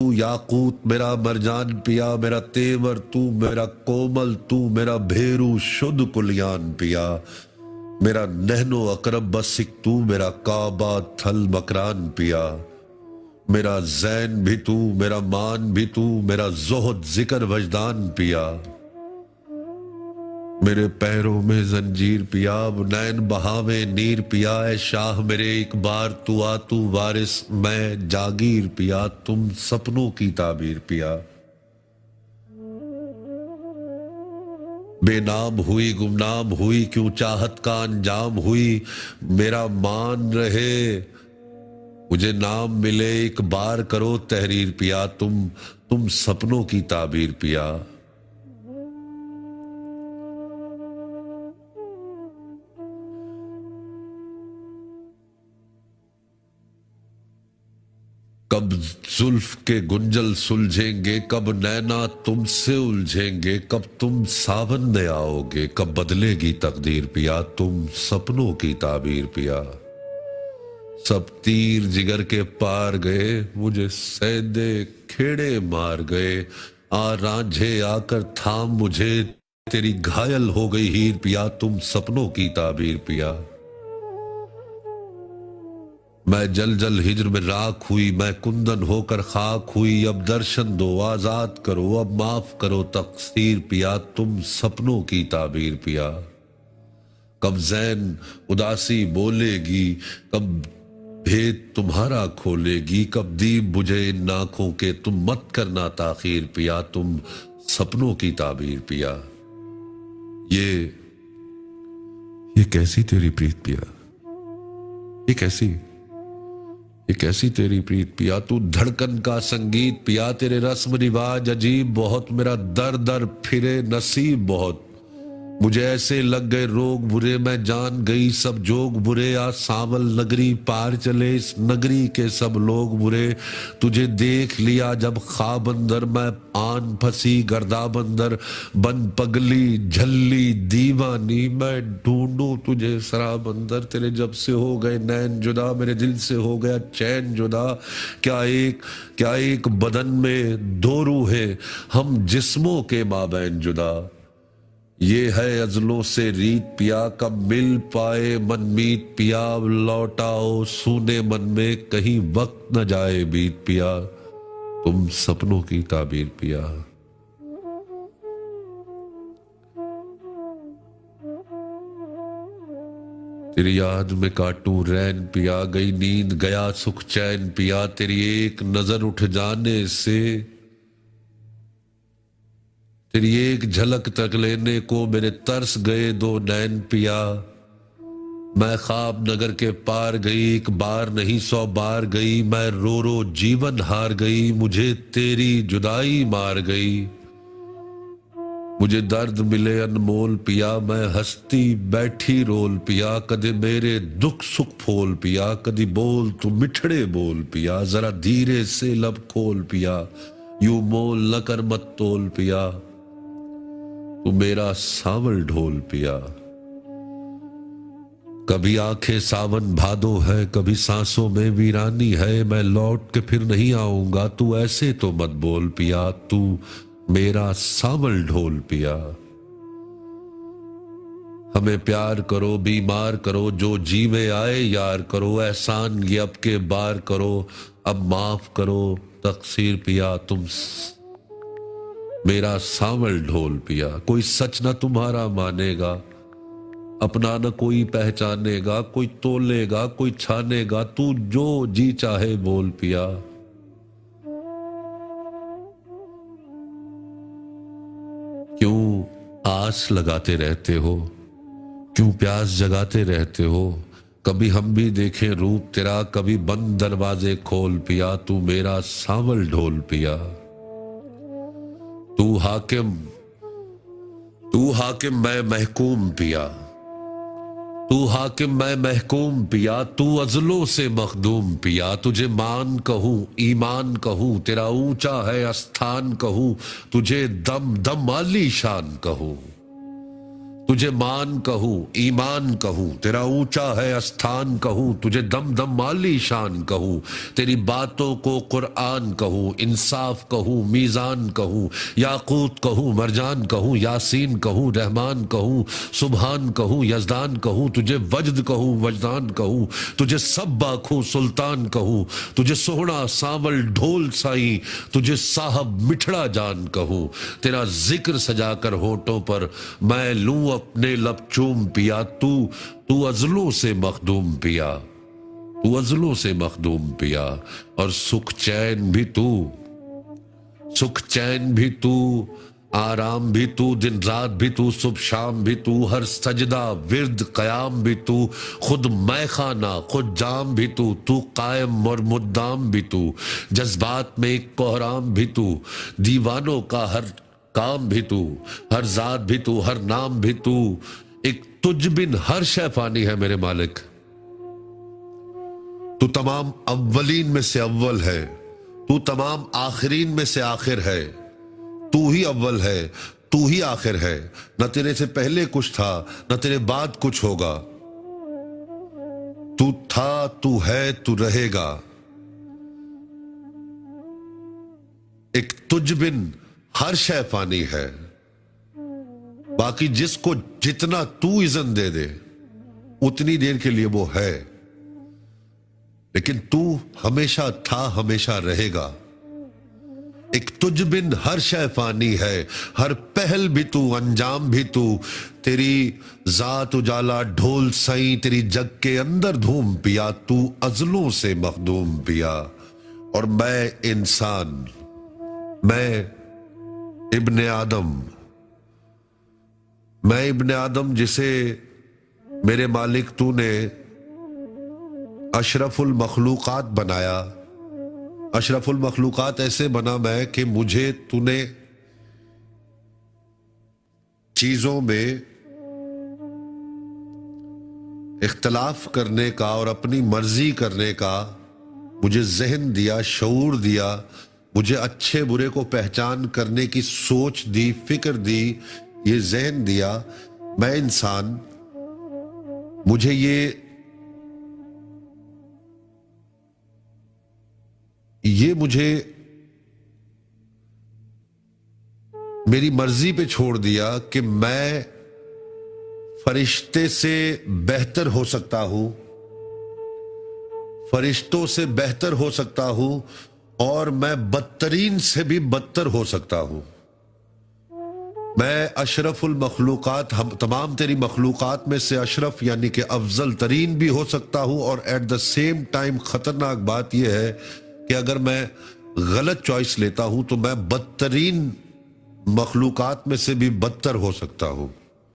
तू याकूत मेरा मरजान पिया, मेरा तेवर तू, मेरा कोमल तू, मेरा भेरू शुद्ध कुलियान पिया, मेरा नहनो अकरब बसिक तू, मेरा काबा थल मकरान पिया, मेरा जैन भी तू, मेरा मान भी तू, मेरा जोहद जिक्र वजदान पिया, मेरे पैरों में जंजीर पिया, नैन बहावे नीर पिया, ए शाह मेरे एक बार तू आ, तू वारिस मैं जागीर पिया, तुम सपनों की ताबीर पिया। बेनाम हुई गुमनाम हुई क्यों चाहत का अंजाम हुई, मेरा मान रहे मुझे नाम मिले एक बार करो तहरीर पिया, तुम सपनों की ताबीर पिया। कब जुल्फ के गुंजल सुलझेंगे, कब नैना तुमसे उलझेंगे, कब तुम सावन में आओगे, कब बदलेगी तकदीर पिया, तुम सपनों की ताबीर पिया। सब तीर जिगर के पार गए, मुझे सैदे खेड़े मार गए, आ रांझे आकर थाम मुझे, तेरी घायल हो गई हीर पिया, तुम सपनों की ताबीर पिया। मैं जल जल हिज्र में राख हुई, मैं कुंदन होकर खाक हुई, अब दर्शन दो आजाद करो, अब माफ करो तकसीर पिया, तुम सपनों की ताबीर पिया। कब जैन उदासी बोलेगी, कब भेद तुम्हारा खोलेगी, कब दीप बुझे इन नाखों के, तुम मत करना ताखीर पिया, तुम सपनों की ताबीर पिया। ये कैसी तेरी प्रीत पिया, ये कैसी तेरी प्रीत पिया, तू धड़कन का संगीत पिया, तेरे रस्म रिवाज अजीब बहुत, मेरा दर दर फिरे नसीब बहुत, मुझे ऐसे लग गए रोग बुरे, मैं जान गई सब जोग बुरे, आज सांवल नगरी पार चले इस नगरी के सब लोग बुरे, तुझे देख लिया जब ख्वाब अंदर, मैं आन फंसी गर्दाब अंदर, बन पगली झल्ली दीवानी, मैं ढूंढूं तुझे शराब अंदर, तेरे जब से हो गए नैन जुदा, मेरे दिल से हो गया चैन जुदा, क्या एक बदन में दो रूहें, हम जिस्मों के माबैन जुदा, ये है अजलों से रीत पिया, कब मिल पाए मनमीत पिया, लौटाओ सूने मन में कहीं वक्त न जाए बीत पिया, तुम सपनों की ताबीर पिया। तेरी याद में काटूं रैन पिया, गई नींद गया सुख चैन पिया, तेरी एक नजर उठ जाने से, तेरी एक झलक तक लेने को मेरे तरस गए दो नैन पिया, मैं ख्वाब नगर के पार गई, एक बार नहीं 100 बार गई, मैं रो रो जीवन हार गई, मुझे तेरी जुदाई मार गई, मुझे दर्द मिले अनमोल पिया, मैं हंसती बैठी रोल पिया, कदे मेरे दुख सुख फोल पिया, कदी बोल तू मिठड़े बोल पिया, जरा धीरे से लब खोल पिया, यूं मोल न कर मत तोल पिया, तू मेरा सावल ढोल पिया। कभी आंखें सावन भादो है, कभी सांसों में वीरानी है, मैं लौट के फिर नहीं आऊंगा, तू ऐसे तो मत बोल पिया, तू मेरा सावल ढोल पिया। हमें प्यार करो बीमार करो, जो जी में आए यार करो, एहसान ये अब के बार करो, अब माफ करो तकसीर पिया, तुम मेरा सावल ढोल पिया। कोई सच न तुम्हारा मानेगा, अपना न कोई पहचानेगा, कोई तोलेगा कोई छानेगा, तू जो जी चाहे बोल पिया। क्यों आस लगाते रहते हो, क्यों प्यास जगाते रहते हो, कभी हम भी देखें रूप तेरा, कभी बंद दरवाजे खोल पिया, तू मेरा सावल ढोल पिया। तू हाकिम मैं महकूम पिया, तू हाकिम मैं महकूम पिया, तू अजलों से मखदूम पिया, तुझे मान कहूँ ईमान कहूँ, तेरा ऊंचा है आस्थान कहूँ, तुझे दम दम आली शान कहूँ, तुझे मान कहूँ ईमान कहूँ, तेरा ऊंचा है स्थान कहूँ, तुझे दम दम माली शान कहूँ, तेरी बातों को कुरान कहूँ, इंसाफ कहूँ मीज़ान कहूँ, याकूत कहूँ मरजान कहूँ, यासीन कहूँ रहमान कहूँ, सुबहान कहूँ यजदान कहूँ, तुझे वजद कहूँ वजदान कहूँ, तुझे सब बाखूँ सुल्तान कहूँ, तुझे सोहना सांवल ढोल साई, तुझे साहब मिठड़ा जान कहूँ, तेरा जिक्र सजाकर होठों पर मैं लूं अपने लब चूम पिया, तू अजलों से मखदूम पिया, तू अजलों से मखदूम पिया। और सुख चैन भी तू, सुख चैन भी तू, आराम भी तू, दिन रात भी तू, सुबह शाम भी तू, हर सजदा विर्द कयाम भी तू, खुद मैखाना खुद जाम भी तू, तू कायम और मुद्दाम भी तू, जज्बात में एक कोहराम भी तू, दीवानों का हर काम भी तू, हर जात भी तू, हर नाम भी तू, एक तुझ बिन हर शय फानी है मेरे मालिक। तू तमाम अव्वलीन में से अव्वल है, तू तमाम आखिरीन में से आखिर है, तू ही अव्वल है, तू ही आखिर है, न तेरे से पहले कुछ था न तेरे बाद कुछ होगा, तू था तू है तू रहेगा। एक तुझ बिन हर शय फानी है, बाकी जिसको जितना तू इज़्ज़त दे दे उतनी देर के लिए वो है, लेकिन तू हमेशा था हमेशा रहेगा। एक तुझ बिन हर शय फानी है, हर पहल भी तू अंजाम भी तू, तेरी जात उजाला ढोल सई, तेरी जग के अंदर धूम पिया, तू अजलों से मखदूम पिया। और मैं इंसान, मैं इब्ने आदम, मैं इब्ने आदम जिसे मेरे मालिक तूने अशरफुल मखलूकात बनाया। अशरफुल मखलूकात ऐसे बना मैं कि मुझे तूने चीजों में इख्तलाफ करने का और अपनी मर्जी करने का मुझे ज़हन दिया, शऊर दिया, मुझे अच्छे बुरे को पहचान करने की सोच दी, फिक्र दी, ये ज़हन दिया। मैं इंसान, मुझे ये मुझे मेरी मर्जी पे छोड़ दिया कि मैं फरिश्ते से बेहतर हो सकता हूं, फरिश्तों से बेहतर हो सकता हूं, और मैं बदतरीन से भी बदतर हो सकता हूं। मैं अशरफुल मखलूकात, हम तमाम तेरी मखलूकात में से अशरफ यानी कि अफजल तरीन भी हो सकता हूं, और एट द सेम टाइम खतरनाक बात यह है कि अगर मैं गलत चॉइस लेता हूं तो मैं बदतरीन मखलूकात में से भी बदतर हो सकता हूं।